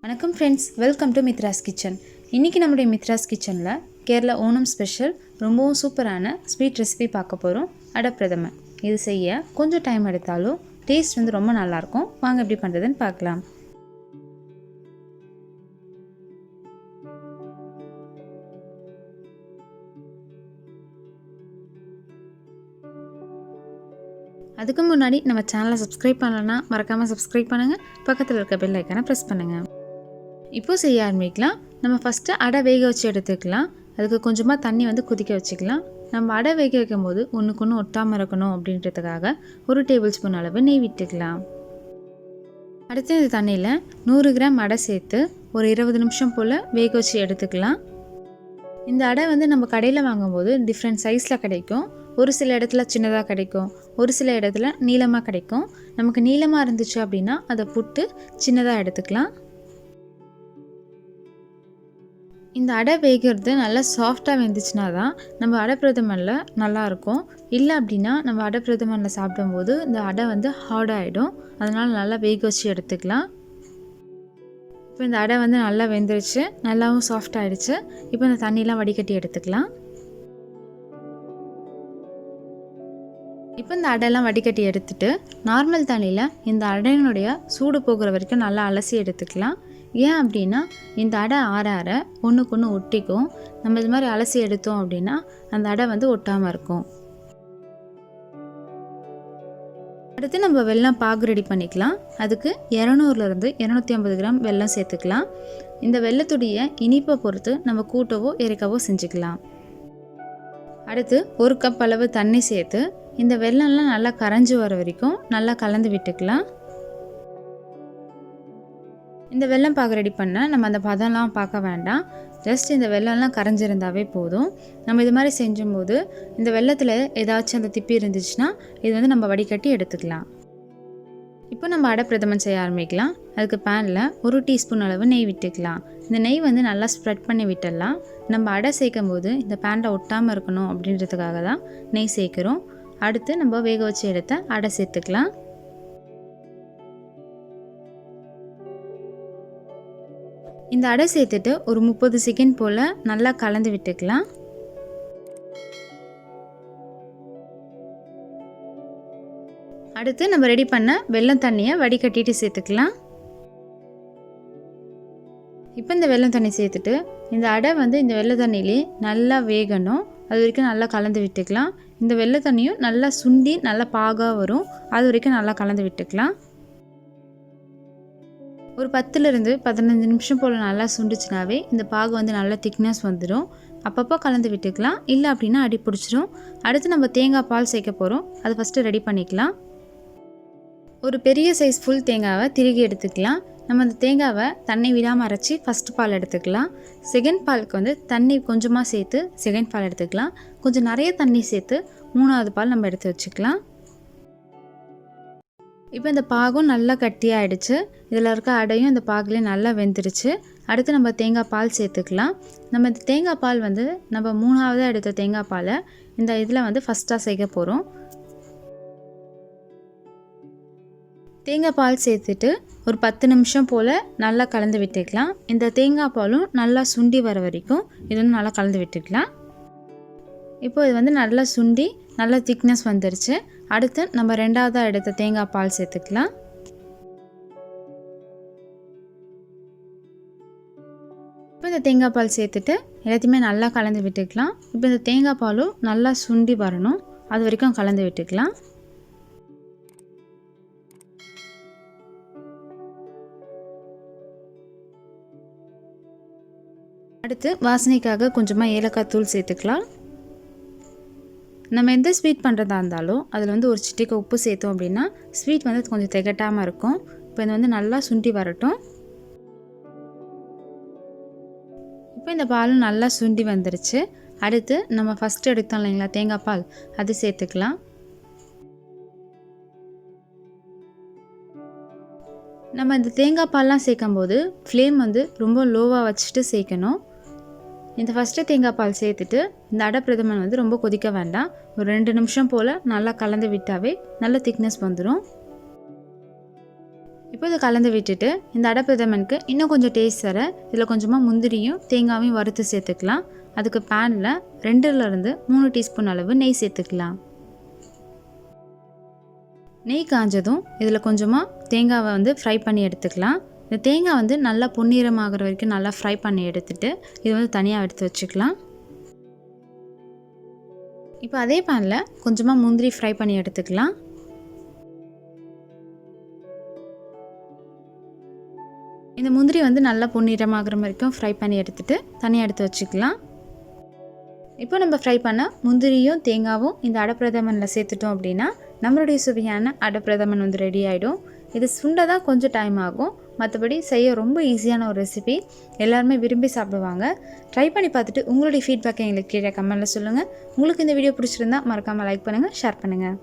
வணக்கம் friends, welcome to Mithras kitchen. இன்றைக்கி நம்முடைய மித்ராஸ் கிச்சனில் கேரளா ஓணம் ஸ்பெஷல் ரொம்பவும் சூப்பரான ஸ்வீட் ரெசிபி பார்க்க போகிறோம். பிரதமன். இது செய்ய கொஞ்சம் டைம் எடுத்தாலும் டேஸ்ட் வந்து ரொம்ப நல்லாயிருக்கும். வாங்க எப்படி பண்ணுறதுன்னு பார்க்கலாம். அதுக்கு முன்னாடி நம்ம சேனலை சப்ஸ்கிரைப் பண்ணலன்னா மறக்காமல் சப்ஸ்கிரைப் பண்ணுங்கள். பக்கத்தில் இருக்க பெல் ஐக்கானை ப்ரெஸ் பண்ணுங்கள். இப்போ செய்ய ஆரம்பிக்கலாம். நம்ம ஃபஸ்ட்டு அடை வேக வச்சு எடுத்துக்கலாம். அதுக்கு கொஞ்சமாக தண்ணி வந்து கொதிக்க வச்சுக்கலாம். நம்ம அடை வேக வைக்கும் போது ஒன்றுக்கு ஒன்று ஒட்டாமல் இருக்கணும் அப்படின்றதுக்காக 1 டேபிள் ஸ்பூன் அளவு நெய் விட்டுக்கலாம். அடுத்து இந்த தண்ணியில் 100 கிராம் அடை சேர்த்து ஒரு 20 நிமிஷம் போல் வேக வச்சு எடுத்துக்கலாம். இந்த அடை வந்து நம்ம கடையில் வாங்கும்போது டிஃப்ரெண்ட் சைஸில் கிடைக்கும். ஒரு சில இடத்துல சின்னதாக கிடைக்கும், ஒரு சில இடத்துல நீளமாக கிடைக்கும். நமக்கு நீளமாக இருந்துச்சு அப்படின்னா அதை புட்டு சின்னதாக எடுத்துக்கலாம். இந்த அடை வேகிறது நல்லா சாஃப்டாக வெந்துச்சுன்னா தான் நம்ம அடை பிரதமனில் நல்லாயிருக்கும். இல்லை அப்படின்னா நம்ம அடை பிரதமனில் சாப்பிடும்போது இந்த அடை வந்து ஹார்டாகிடும். அதனால் நல்லா வேக வச்சு எடுத்துக்கலாம். இப்போ இந்த அடை வந்து நல்லா வெந்துருச்சு, நல்லாவும் சாஃப்ட் ஆகிடுச்சு. இப்போ இந்த தண்ணியெலாம் வடிகட்டி எடுத்துக்கலாம். இப்போ இந்த அடையெல்லாம் வடிகட்டி எடுத்துட்டு நார்மல் தண்ணியில் இந்த அடையினுடைய சூடு போகிற வரைக்கும் நல்லா அலசி எடுத்துக்கலாம். ஏன் அப்படின்னா இந்த அடை ஆற ஆற ஒன்றுக்கு ஒன்று ஒட்டிக்கும். நம்ம இது மாதிரி அலசி எடுத்தோம் அப்படின்னா அந்த அடை வந்து ஒட்டாமல் இருக்கும். அடுத்து நம்ம வெல்லம் பாகு ரெடி பண்ணிக்கலாம். அதுக்கு 200லேருந்து 250 கிராம் வெல்லம் சேர்த்துக்கலாம். இந்த வெல்லத்துடைய இனிப்பை பொறுத்து நம்ம கூட்டவோ இறக்கவோ செஞ்சுக்கலாம். அடுத்து 1 கப் அளவு தண்ணி சேர்த்து இந்த வெல்லம்லாம் நல்லா கரைஞ்சி வர வரைக்கும் நல்லா கலந்து விட்டுக்கலாம். இந்த வெல்லம் பாகு ரெடி பண்ண நம்ம அந்த பதம்லாம் பார்க்க வேண்டாம். ஜஸ்ட் இந்த வெல்லம்லாம் கரைஞ்சிருந்தாவே போதும். நம்ம இது மாதிரி செஞ்சும்போது இந்த வெல்லத்தில் ஏதாச்சும் அந்த திப்பி இருந்துச்சுன்னா இது வந்து நம்ம வடிகட்டி எடுத்துக்கலாம். இப்போ நம்ம அடை பிரதமன் செய்ய ஆரம்பிக்கலாம். அதுக்கு பேனில் 1 டீஸ்பூன் அளவு நெய் விட்டுக்கலாம். இந்த நெய் வந்து நல்லா ஸ்ப்ரெட் பண்ணி விட்டுடலாம். நம்ம அடை சேர்க்கும் போது இந்த பேனில் ஒட்டாமல் இருக்கணும் அப்படின்றதுக்காக தான் நெய் சேர்க்குறோம். அடுத்து நம்ம வேக வச்சு எடுத்த அடை சேர்த்துக்கலாம். இந்த அடை சேர்த்துட்டு ஒரு 30 செகண்ட் போல் நல்லா கலந்து விட்டுக்கலாம். அடுத்து நம்ம ரெடி பண்ண வெல்லம் தண்ணியை வடிகட்டிட்டு சேர்த்துக்கலாம். இப்போ இந்த வெல்லம் தண்ணி சேர்த்துட்டு இந்த அடை வந்து இந்த வெள்ளை தண்ணியிலே நல்லா வேகணும். அது வரைக்கும் நல்லா கலந்து விட்டுக்கலாம். இந்த வெள்ளை தண்ணியும் நல்லா சுண்டி நல்லா பாகாக வரும். அது வரைக்கும் நல்லா கலந்து விட்டுக்கலாம். ஒரு 10லேருந்து 15 நிமிஷம் போல் நல்லா சுண்டுச்சுனாவே இந்த பாகு வந்து நல்லா திக்னஸ் வந்துடும். அப்பப்போ கலந்து விட்டுக்கலாம். இல்லை அப்படின்னா அடி பிடிச்சிரும். அடுத்து நம்ம தேங்காய் பால் சேர்க்க போகிறோம். அதை ஃபஸ்ட்டு ரெடி பண்ணிக்கலாம். ஒரு பெரிய சைஸ் ஃபுல் தேங்காவை திருகி எடுத்துக்கலாம். நம்ம அந்த தேங்காவை தண்ணி விடாமல் அரைச்சி ஃபஸ்ட்டு பால் எடுத்துக்கலாம். செகண்ட் பாலுக்கு வந்து தண்ணி கொஞ்சமாக சேர்த்து செகண்ட் பால் எடுத்துக்கலாம். கொஞ்சம் நிறைய தண்ணி சேர்த்து 3வது பால் நம்ம எடுத்து வச்சுக்கலாம். இப்போ இந்த பாகும் நல்லா கட்டியாகிடுச்சு. இதில் இருக்க அடையும் இந்த பாகுலேயே நல்லா வெந்துருச்சு. அடுத்து நம்ம தேங்காய் பால் சேர்த்துக்கலாம். நம்ம இந்த தேங்காய் பால் வந்து நம்ம 3வது எடுத்த தேங்காய் பாலை இந்த இதில் வந்து ஃபஸ்ட்டாக சேர்க்க போகிறோம். தேங்காய் பால் சேர்த்துட்டு ஒரு 10 நிமிஷம் போல் நல்லா கலந்து விட்டுக்கலாம். இந்த தேங்காய் பாலும் நல்லா சுண்டி வர வரைக்கும் இது வந்து நல்லா கலந்து விட்டுக்கலாம். இப்போ இது வந்து நல்லா சுண்டி நல்லா திக்னஸ் வந்துருச்சு. அடுத்து நம்ம 2வதாக எடுத்த தேங்காய் பால் சேர்த்துக்கலாம். இப்போ இந்த தேங்காய் பால் சேர்த்துட்டு எல்லாத்தையுமே நல்லா கலந்து விட்டுக்கலாம். இப்போ இந்த தேங்காய் பாலும் நல்லா சுண்டி வரணும். அது வரைக்கும் கலந்து விட்டுக்கலாம். அடுத்து வாசனைக்காக கொஞ்சமாக ஏலக்காய் தூள் சேர்த்துக்கலாம். நம்ம எந்த ஸ்வீட் பண்ணுறதா இருந்தாலும் அதில் வந்து ஒரு சிட்டிகை உப்பு சேர்த்தோம் அப்படின்னா ஸ்வீட் வந்து கொஞ்சம் திகட்டாமல் இருக்கும். இப்போ இது வந்து நல்லா சுண்டி வரட்டும். இப்போ இந்த பாலும் நல்லா சுண்டி வந்துருச்சு. அடுத்து நம்ம ஃபஸ்ட்டு எடுத்தோம் இல்லைங்களா தேங்காய் பால், அது சேர்த்துக்கலாம். நம்ம இந்த தேங்காய் பால்லாம் சேர்க்கும்போது ஃப்ளேம் வந்து ரொம்ப லோவாக வச்சுட்டு சேர்க்கணும். இந்த ஃபஸ்ட்டு தேங்காய் பால் சேர்த்துட்டு இந்த அடை பிரதமன் வந்து ரொம்ப கொதிக்க வேண்டாம். ஒரு 2 நிமிஷம் போல் நல்லா கலந்து விட்டாவே நல்ல திக்னஸ் வந்துடும். இப்போ இதை கலந்து விட்டுட்டு இந்த அடை பிரதமனுக்கு இன்னும் கொஞ்சம் டேஸ்ட் தர இதில் கொஞ்சமாக முந்திரியும் தேங்காயும் வறுத்து சேர்த்துக்கலாம். அதுக்கு பேனில் 2லேருந்து 3 டீஸ்பூன் அளவு நெய் சேர்த்துக்கலாம். நெய் காஞ்சதும் இதில் கொஞ்சமாக தேங்காவை ஃப்ரை பண்ணி எடுத்துக்கலாம். இந்த தேங்காய் நல்லா பொன்னிறமாகிற வரைக்கும் நல்லா ஃப்ரை பண்ணி எடுத்துட்டு இது தனியாக எடுத்து வச்சுக்கலாம். இப்போ அதே பேனில் கொஞ்சமாக முந்திரி ஃப்ரை பண்ணி எடுத்துக்கலாம். இந்த முந்திரி நல்லா பொன்னிறமாகிற வரைக்கும் ஃப்ரை பண்ணி எடுத்துட்டு தனியாக எடுத்து வச்சுக்கலாம். இப்போ நம்ம ஃப்ரை பண்ண முந்திரியும் தேங்காவும் இந்த அடை பிரதமனில் சேர்த்துட்டோம் அப்படின்னா நம்மளுடைய சுவையான அடை பிரதமன் ரெடி ஆகிடும். இது சுண்ட தான் கொஞ்சம் டைம் ஆகும், மற்றபடி செய்ய ரொம்ப ஈஸியான ஒரு ரெசிபி. எல்லாருமே விரும்பி சாப்பிடுவாங்க. ட்ரை பண்ணி பார்த்துட்டு உங்களுடைய ஃபீட்பேக்கை எங்களுக்கு கீழே கமெண்ட்டில் சொல்லுங்கள். உங்களுக்கு இந்த வீடியோ பிடிச்சிருந்தா மறக்காமல் லைக் பண்ணுங்கள், ஷேர் பண்ணுங்கள்.